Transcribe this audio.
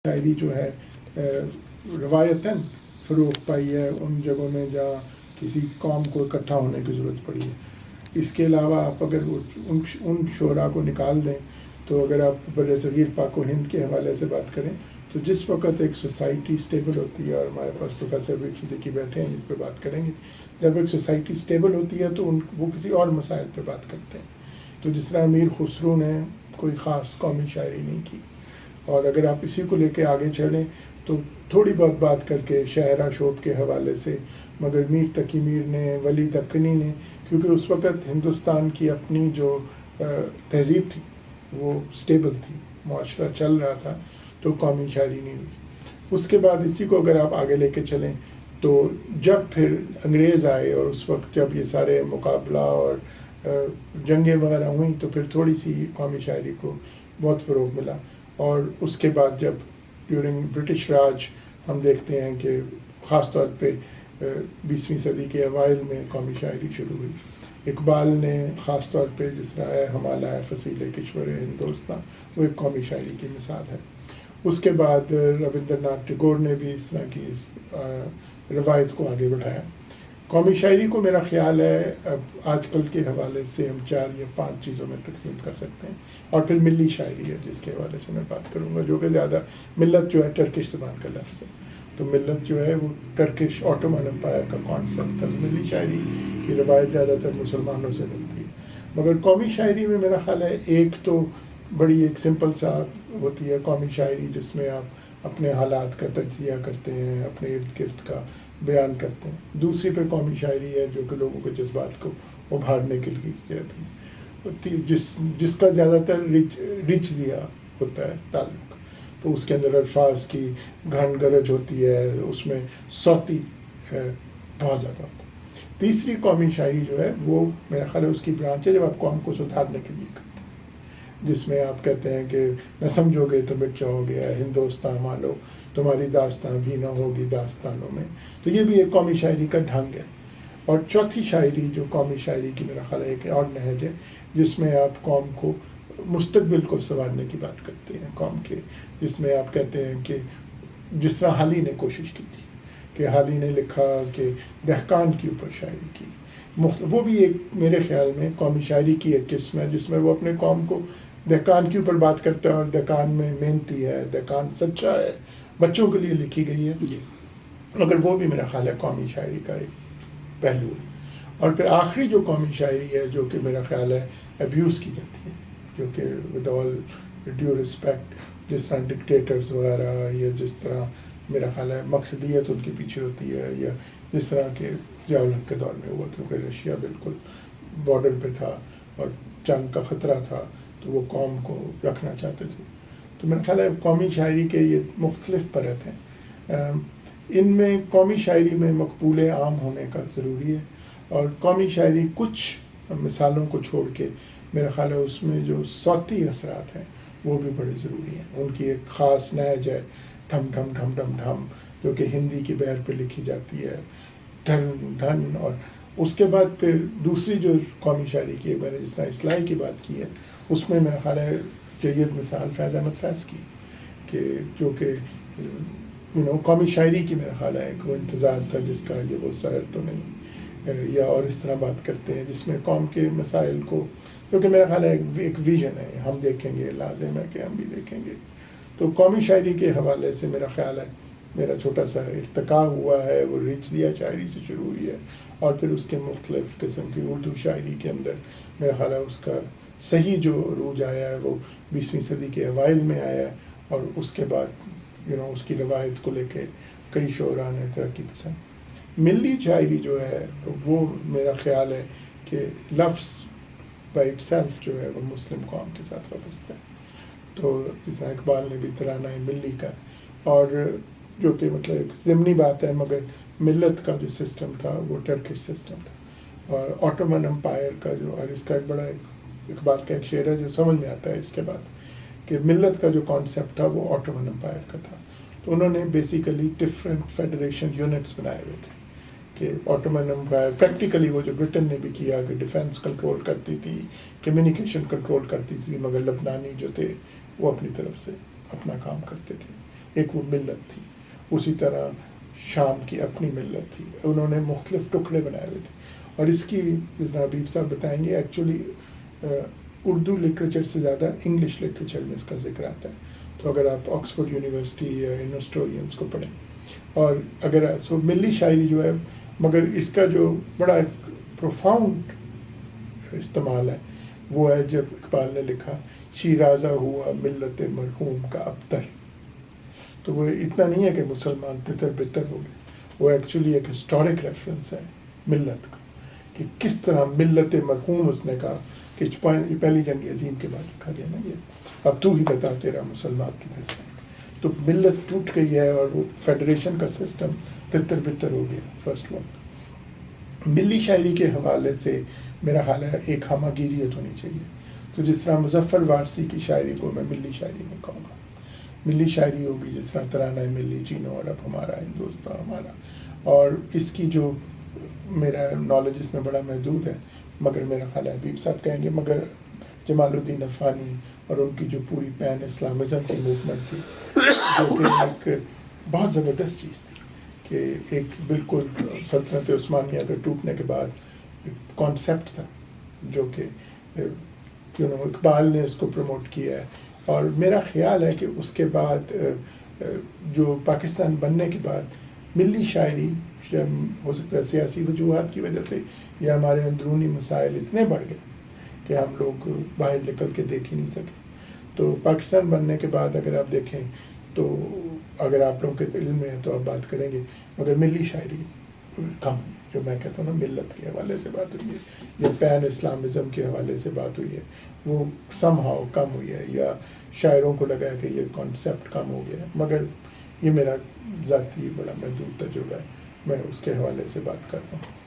شاعری جو ہے روایتاً فروغ پائی ہے ان جگہوں میں جہاں کسی قوم کو اکٹھا ہونے کی ضرورت پڑی ہے. اس کے علاوہ آپ اگر ان شعراء کو نکال دیں تو اگر آپ بر صغیر پاک و ہند کے حوالے سے بات کریں تو جس وقت ایک سوسائٹی اسٹیبل ہوتی ہے، اور ہمارے پاس پروفیسر ویب صدیقی بیٹھے ہیں اس پہ بات کریں گے، جب ایک سوسائٹی اسٹیبل ہوتی ہے تو وہ کسی اور مسائل پہ بات کرتے ہیں. تو جس طرح امیر خسرو نے کوئی خاص قومی شاعری نہیں کی، اور اگر آپ اسی کو لے کے آگے چڑھیں تو تھوڑی بہت بات کر کے شاعرہ شوب کے حوالے سے، مگر میر تقی میر نے، ولی دکنی نے، کیونکہ اس وقت ہندوستان کی اپنی جو تہذیب تھی وہ اسٹیبل تھی، معاشرہ چل رہا تھا، تو قومی شاعری نہیں ہوئی. اس کے بعد اسی کو اگر آپ آگے لے کے چلیں تو جب پھر انگریز آئے اور اس وقت جب یہ سارے مقابلہ اور جنگیں وغیرہ ہوئیں تو پھر تھوڑی سی قومی شاعری کو بہت فروغ ملا. اور اس کے بعد جب ڈیورنگ برٹش راج ہم دیکھتے ہیں کہ خاص طور پہ 20ویں صدی کے اوائل میں قومی شاعری شروع ہوئی. اقبال نے خاص طور پہ جس طرح اے ہمالہ اے فصیل کشور ہندوستان، وہ ایک قومی شاعری کی مثال ہے. اس کے بعد رابندر ناتھ ٹیگور نے بھی اس طرح کی روایت کو آگے بڑھایا. قومی شاعری کو میرا خیال ہے اب آج کل کے حوالے سے ہم 4 یا 5 چیزوں میں تقسیم کر سکتے ہیں. اور پھر ملی شاعری ہے جس کے حوالے سے میں بات کروں گا، جو کہ زیادہ ملت جو ہے ٹرکش زبان کا لفظ ہے، تو ملت جو ہے وہ ٹرکش آٹومن امپائر کا کانسیپٹ ہے. ملی شاعری کی روایت زیادہ تر مسلمانوں سے ملتی ہے. مگر قومی شاعری میں میرا خیال ہے ایک تو بڑی ایک سمپل سا ہوتی ہے قومی شاعری جس میں آپ اپنے حالات کا تجزیہ کرتے ہیں، اپنے ارد گرد کا بیان کرتے ہیں. دوسری پہ قومی شاعری ہے جو کہ لوگوں کے جذبات کو ابھارنے کے لیے کی جاتی ہے، جس کا زیادہ تر رچ ضیا ہوتا ہے تعلق. تو اس کے اندر الفاظ کی گھن گرج ہوتی ہے، اس میں صوتی بہت زیادہ ہوتا ہے. تیسری قومی شاعری جو ہے وہ میرا خیال ہے اس کی برانچ ہے جب آپ قوم کو سدھارنے کے لیے کرتے ہیں، جس میں آپ کہتے ہیں کہ نہ سمجھو گے تو مٹ جاؤ گے، ہندوستان مانو تمہاری داستان بھی نہ ہوگی داستانوں میں. تو یہ بھی ایک قومی شاعری کا ڈھنگ ہے. اور چوتھی شاعری جو قومی شاعری کی میرا خیال ہے ایک اور نہج ہے جس میں آپ قوم کو مستقبل کو سنوارنے کی بات کرتے ہیں قوم کے، جس میں آپ کہتے ہیں کہ جس طرح حالی نے کوشش کی تھی کہ حالی نے لکھا کہ دہقان کے اوپر شاعری کی، وہ بھی ایک میرے خیال میں قومی شاعری کی ایک قسم ہے جس میں وہ اپنے قوم کو دہقان کے اوپر بات کرتا ہے، اور دہقان میں محنتی ہے، دہقان سچا ہے، بچوں کے لیے لکھی گئی ہے. مگر وہ بھی میرا خیال ہے قومی شاعری کا ایک پہلو ہے. اور پھر آخری جو قومی شاعری ہے جو کہ میرا خیال ہے ابیوز کی جاتی ہے، جو کہ ود آل ڈیو رسپیکٹ جس طرح ڈکٹیٹرز وغیرہ، یا جس طرح میرا خیال ہے مقصدیت ان کے پیچھے ہوتی ہے، یا جس طرح کے ضیاء الحق کے دور میں ہوا، کیونکہ رشیا بالکل بارڈر پہ تھا اور جنگ کا خطرہ تھا تو وہ قوم کو رکھنا چاہتے تھے. تو میرا خیال ہے قومی شاعری کے یہ مختلف پرت ہیں. ان میں قومی شاعری میں مقبول عام ہونے کا ضروری ہے، اور قومی شاعری کچھ مثالوں کو چھوڑ کے میرا خیال ہے اس میں جو صوتی اثرات ہیں وہ بھی بڑے ضروری ہیں. ان کی ایک خاص نہج ہے ڈھم ڈھم ڈھم ڈھم ڈھم، جو کہ ہندی کی بہر پہ لکھی جاتی ہے، ڈھن ڈھن. اور اس کے بعد پھر دوسری جو قومی شاعری کی ہے، میں نے جس طرح اصلاحی کی بات کی ہے، اس میں میرا خیال ہے جید مثال فیض احمد فیض کی، کہ جو کہ قومی شاعری کی میرا خیال ہے ایک وہ انتظار تھا جس کا یہ وہ شاعر تو نہیں، یا اور اس طرح بات کرتے ہیں جس میں قوم کے مسائل کو، جو کہ میرا خیال ہے ایک ویژن ہے، ہم دیکھیں گے، لازم ہے کہ ہم بھی دیکھیں گے. تو قومی شاعری کے حوالے سے میرا خیال ہے میرا چھوٹا سا ارتقاء ہوا ہے، وہ رچ دیا شاعری سے شروع ہوئی ہے، اور پھر اس کے مختلف قسم کی اردو شاعری کے اندر میرا خیال ہے اس کا صحیح جو عروج آیا ہے وہ 20ویں صدی کے اوائل میں آیا ہے. اور اس کے بعد اس کی روایت کو لے کے کئی شعراء نے ترقی پسند. ملی شاعری جو ہے وہ میرا خیال ہے کہ لفظ بائی اٹ سیلف جو ہے وہ مسلم قوم کے ساتھ وابستہ ہے. تو جس طرح اقبال نے بھی ترانہ ملی کا، اور جو کہ مطلب ایک ضمنی بات ہے، مگر ملت کا جو سسٹم تھا وہ ٹرکش سسٹم تھا. اور آٹومن امپائر کا جو، اور اس کا ایک بڑا اقبال کا ایک شعر ہے جو سمجھ میں آتا ہے اس کے بعد، کہ ملت کا جو کانسیپٹ تھا وہ آٹومن امپائر کا تھا. تو انہوں نے بیسیکلی ڈفرینٹ فیڈریشن یونٹس بنائے ہوئے تھے کہ آٹومن امپائر پریکٹیکلی وہ جو برٹن نے بھی کیا کہ ڈیفینس کنٹرول کرتی تھی، کمیونیکیشن کنٹرول کرتی تھی، مگر لبنانی جو تھے وہ اپنی طرف سے اپنا کام کرتے تھے. ایک وہ ملت تھی. اسی طرح شام کی اپنی ملت تھی, انہوں نے مختلف ٹکڑے بنائے ہوئے تھے. اور اس کی جس طرح حبیب صاحب بتائیں گے, ایکچولی اردو لٹریچر سے زیادہ انگلش لٹریچر میں اس کا ذکر آتا ہے. تو اگر آپ آکسفورڈ یونیورسٹی یا ہسٹورینس کو پڑھیں, اور اگر ملی شاعری جو ہے, مگر اس کا جو بڑا پروفاؤنڈ استعمال ہے وہ ہے جب اقبال نے لکھا شیرازہ ہوا ملت مرحوم کا ابتر. تو وہ اتنا نہیں ہے کہ مسلمان تتر بتر ہو گئے, وہ ایکچولی ایک ہسٹورک ریفرنس ہے ملت کا, کہ کس طرح ملت مرحوم اس نے کہا کہ پہلی جنگ عظیم کے بعد لکھا گیا نا یہ, اب تو ہی بتا تیرا مسلمان کی طرف. تو ملت ٹوٹ گئی ہے اور وہ فیڈریشن کا سسٹم تتر بتر ہو گیا فرسٹ وقت. ملی شاعری کے حوالے سے میرا خیال ہے ایک ہمہ گیریت ہونی چاہیے. تو جس طرح مظفر وارثی کی شاعری کو میں ملی شاعری نہیں کہوں گا, ملی شاعری ہوگی جس طرح ترانہ ملی چینو اور اب ہمارا ہندوستان ہمارا. اور اس کی جو میرا نالج اس میں بڑا محدود ہے, مگر میرا خیال ہے حبیب صاحب کہیں گے, مگر جمال الدین افغانی اور ان کی جو پوری پین اسلامزم کی موومنٹ تھی, جو کہ ایک بہت زبردست چیز تھی, کہ ایک بالکل سلطنت عثمانیہ کے ٹوٹنے کے بعد ایک کانسیپٹ تھا جو کہ اقبال نے اس کو پروموٹ کیا ہے. اور میرا خیال ہے کہ اس کے بعد جو پاکستان بننے کے بعد ملی شاعری ہو سکتا ہے سیاسی وجوہات کی وجہ سے یا ہمارے اندرونی مسائل اتنے بڑھ گئے کہ ہم لوگ باہر نکل کے دیکھ ہی نہیں سکے. تو پاکستان بننے کے بعد اگر آپ دیکھیں تو اگر آپ لوگوں کے علم میں ہے تو آپ بات کریں گے, مگر ملی شاعری کم, جو میں کہتا ہوں نا ملت کے حوالے سے بات ہوئی ہے یا پین اسلامزم کے حوالے سے بات ہوئی ہے, وہ سم ہاؤ کم ہوئی ہے, یا شاعروں کو لگا ہے کہ یہ کانسیپٹ کم ہو گیا ہے. مگر یہ میرا ذاتی بڑا محدود تجربہ ہے, میں اس کے حوالے سے بات کر رہا ہوں.